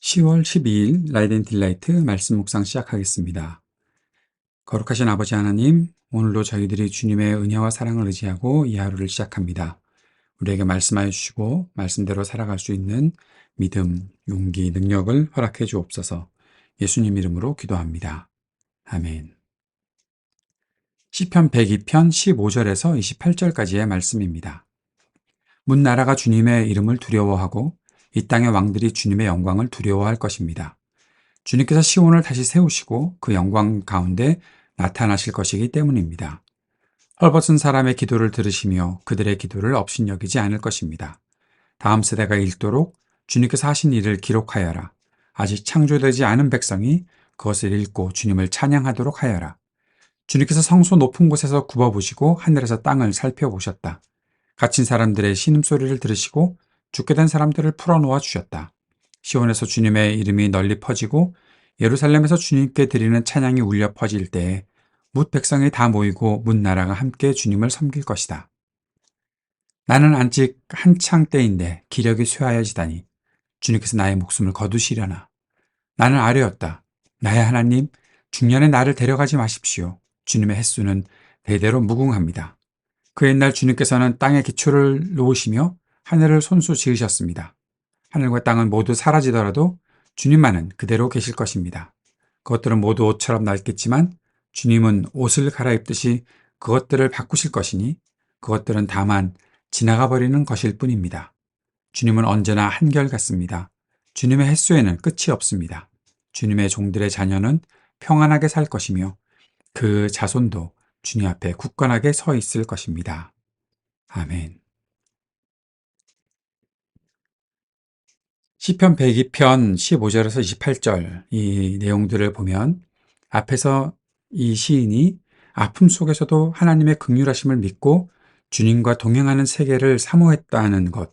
10월 12일 라이덴 딜라이트 말씀 묵상 시작하겠습니다. 거룩하신 아버지 하나님, 오늘도 저희들이 주님의 은혜와 사랑을 의지하고 이 하루를 시작합니다. 우리에게 말씀하여 주시고 말씀대로 살아갈 수 있는 믿음, 용기, 능력을 허락해 주옵소서. 예수님 이름으로 기도합니다. 아멘. 시편 102편 15절에서 28절까지의 말씀입니다. 문 나라가 주님의 이름을 두려워하고 이 땅의 왕들이 주님의 영광을 두려워할 것입니다. 주님께서 시온을 다시 세우시고 그 영광 가운데 나타나실 것이기 때문입니다. 헐벗은 사람의 기도를 들으시며 그들의 기도를 업신여기지 않을 것입니다. 다음 세대가 읽도록 주님께서 하신 일을 기록하여라. 아직 창조되지 않은 백성이 그것을 읽고 주님을 찬양하도록 하여라. 주님께서 성소 높은 곳에서 굽어보시고 하늘에서 땅을 살펴보셨다. 갇힌 사람들의 신음소리를 들으시고 죽게 된 사람들을 풀어놓아 주셨다. 시온에서 주님의 이름이 널리 퍼지고 예루살렘에서 주님께 드리는 찬양이 울려 퍼질 때에 뭇 백성이 다 모이고 뭇 나라가 함께 주님을 섬길 것이다. 나는 아직 한창 때인데 기력이 쇠하여지다니 주님께서 나의 목숨을 거두시려나. 나는 아뢰었다. 나의 하나님, 중년에 나를 데려가지 마십시오. 주님의 햇수는 대대로 무궁합니다. 그 옛날 주님께서는 땅의 기초를 놓으시며 하늘을 손수 지으셨습니다. 하늘과 땅은 모두 사라지더라도 주님만은 그대로 계실 것입니다. 그것들은 모두 옷처럼 낡겠지만 주님은 옷을 갈아입듯이 그것들을 바꾸실 것이니 그것들은 다만 지나가 버리는 것일 뿐입니다. 주님은 언제나 한결같습니다. 주님의 햇수에는 끝이 없습니다. 주님의 종들의 자녀는 평안하게 살 것이며 그 자손도 주님 앞에 굳건하게 서 있을 것입니다. 아멘. 시편 102편 15절에서 28절 이 내용들을 보면 앞에서 이 시인이 아픔 속에서도 하나님의 긍휼하심을 믿고 주님과 동행하는 세계를 사모했다는 것,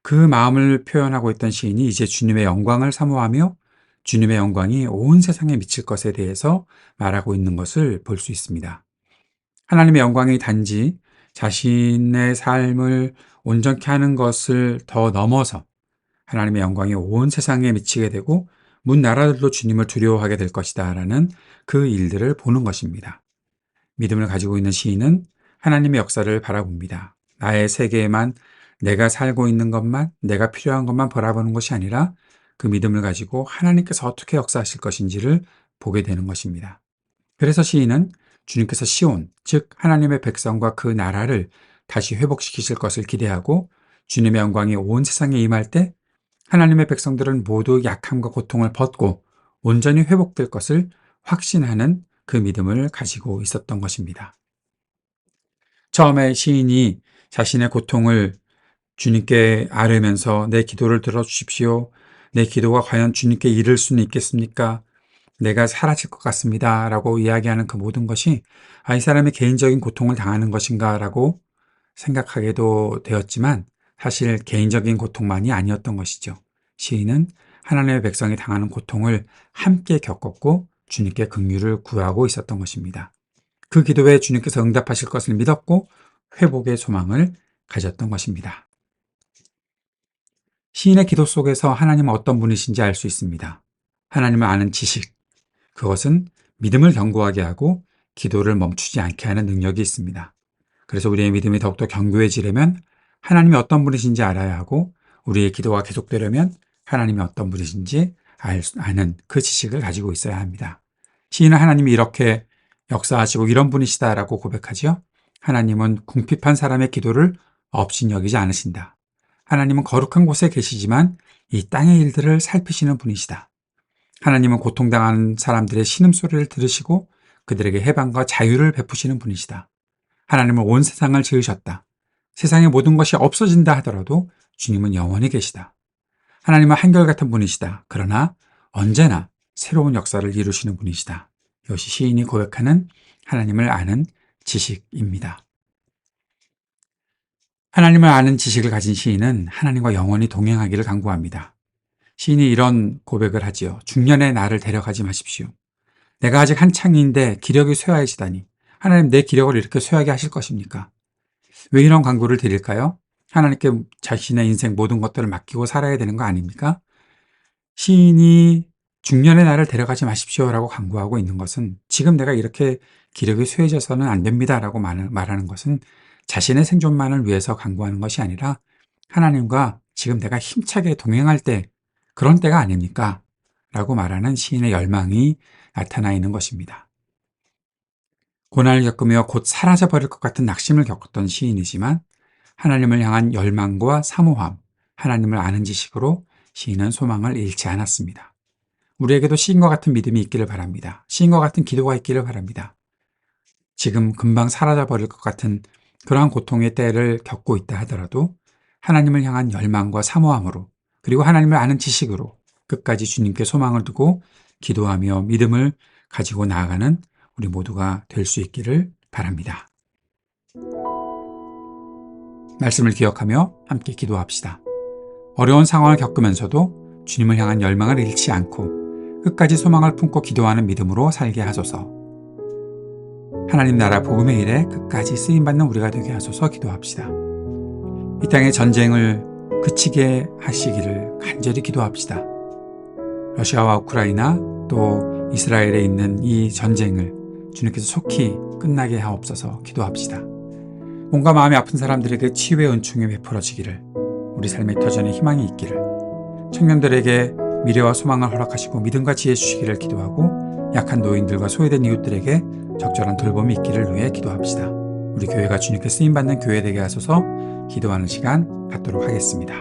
그 마음을 표현하고 있던 시인이 이제 주님의 영광을 사모하며 주님의 영광이 온 세상에 미칠 것에 대해서 말하고 있는 것을 볼 수 있습니다. 하나님의 영광이 단지 자신의 삶을 온전케 하는 것을 더 넘어서 하나님의 영광이 온 세상에 미치게 되고 문 나라들도 주님을 두려워하게 될 것이다 라는 그 일들을 보는 것입니다. 믿음을 가지고 있는 시인은 하나님의 역사를 바라봅니다. 나의 세계에만 내가 살고 있는 것만, 내가 필요한 것만 바라보는 것이 아니라 그 믿음을 가지고 하나님께서 어떻게 역사하실 것인지를 보게 되는 것입니다. 그래서 시인은 주님께서 시온, 즉 하나님의 백성과 그 나라를 다시 회복시키실 것을 기대하고 주님의 영광이 온 세상에 임할 때 하나님의 백성들은 모두 약함과 고통을 벗고 온전히 회복될 것을 확신하는 그 믿음을 가지고 있었던 것입니다. 처음에 시인이 자신의 고통을 주님께 아뢰면서 내 기도를 들어주십시오. 내 기도가 과연 주님께 이를 수는 있겠습니까? 내가 사라질 것 같습니다. 라고 이야기하는 그 모든 것이 이 사람의 개인적인 고통을 당하는 것인가 라고 생각하게도 되었지만 사실 개인적인 고통만이 아니었던 것이죠. 시인은 하나님의 백성이 당하는 고통을 함께 겪었고 주님께 긍휼을 구하고 있었던 것입니다. 그 기도에 주님께서 응답하실 것을 믿었고 회복의 소망을 가졌던 것입니다. 시인의 기도 속에서 하나님은 어떤 분이신지 알 수 있습니다. 하나님을 아는 지식, 그것은 믿음을 견고하게 하고 기도를 멈추지 않게 하는 능력이 있습니다. 그래서 우리의 믿음이 더욱더 견고해지려면 하나님이 어떤 분이신지 알아야 하고 우리의 기도가 계속되려면 하나님이 어떤 분이신지 아는 그 지식을 가지고 있어야 합니다. 시인은 하나님이 이렇게 역사하시고 이런 분이시다라고 고백하지요. 하나님은 궁핍한 사람의 기도를 업신여기지 않으신다. 하나님은 거룩한 곳에 계시지만 이 땅의 일들을 살피시는 분이시다. 하나님은 고통당하는 사람들의 신음소리를 들으시고 그들에게 해방과 자유를 베푸시는 분이시다. 하나님은 온 세상을 지으셨다. 세상의 모든 것이 없어진다 하더라도 주님은 영원히 계시다. 하나님은 한결같은 분이시다. 그러나 언제나 새로운 역사를 이루시는 분이시다. 이것이 시인이 고백하는 하나님을 아는 지식입니다. 하나님을 아는 지식을 가진 시인은 하나님과 영원히 동행하기를 간구합니다. 시인이 이런 고백을 하지요. 중년에 나를 데려가지 마십시오. 내가 아직 한창인데 기력이 쇠하여지다니. 하나님 내 기력을 이렇게 쇠하게 하실 것입니까? 왜 이런 간구를 드릴까요? 하나님께 자신의 인생 모든 것들을 맡기고 살아야 되는 거 아닙니까? 시인이 중년의 나를 데려가지 마십시오라고 강구하고 있는 것은 지금 내가 이렇게 기력이 쇠해져서는 안 됩니다라고 말하는 것은 자신의 생존만을 위해서 강구하는 것이 아니라 하나님과 지금 내가 힘차게 동행할 때 그런 때가 아닙니까? 라고 말하는 시인의 열망이 나타나 있는 것입니다. 고난을 겪으며 곧 사라져버릴 것 같은 낙심을 겪었던 시인이지만 하나님을 향한 열망과 사모함, 하나님을 아는 지식으로 시인은 소망을 잃지 않았습니다. 우리에게도 시인과 같은 믿음이 있기를 바랍니다. 시인과 같은 기도가 있기를 바랍니다. 지금 금방 사라져버릴 것 같은 그러한 고통의 때를 겪고 있다 하더라도 하나님을 향한 열망과 사모함으로 그리고 하나님을 아는 지식으로 끝까지 주님께 소망을 두고 기도하며 믿음을 가지고 나아가는 우리 모두가 될 수 있기를 바랍니다. 말씀을 기억하며 함께 기도합시다. 어려운 상황을 겪으면서도 주님을 향한 열망을 잃지 않고 끝까지 소망을 품고 기도하는 믿음으로 살게 하소서. 하나님 나라 복음의 일에 끝까지 쓰임받는 우리가 되게 하소서. 기도합시다. 이 땅의 전쟁을 그치게 하시기를 간절히 기도합시다. 러시아와 우크라이나 또 이스라엘에 있는 이 전쟁을 주님께서 속히 끝나게 하옵소서. 기도합시다. 몸과 마음이 아픈 사람들에게 치유의 은총이 베풀어지기를, 우리 삶의 터전에 희망이 있기를, 청년들에게 미래와 소망을 허락하시고 믿음과 지혜 주시기를 기도하고 약한 노인들과 소외된 이웃들에게 적절한 돌봄이 있기를 위해 기도합시다. 우리 교회가 주님께 쓰임받는 교회 되게 하소서. 기도하는 시간 갖도록 하겠습니다.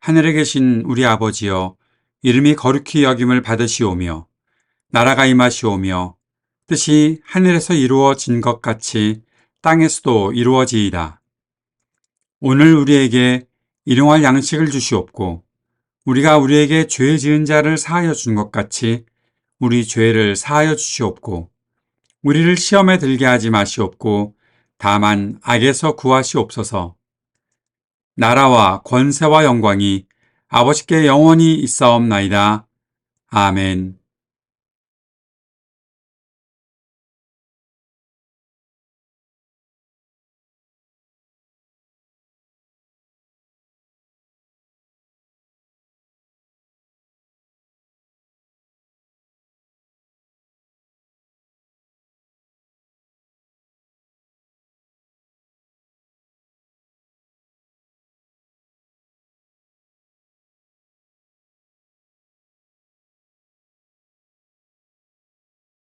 하늘에 계신 우리 아버지여, 이름이 거룩히 여김을 받으시오며 나라가 임하시오며 뜻이 하늘에서 이루어진 것 같이 땅에서도 이루어지이다. 오늘 우리에게 일용할 양식을 주시옵고 우리가 우리에게 죄 지은 자를 사하여 준 것 같이 우리 죄를 사하여 주시옵고 우리를 시험에 들게 하지 마시옵고 다만 악에서 구하시옵소서. 나라와 권세와 영광이 아버지께 영원히 있사옵나이다. 아멘.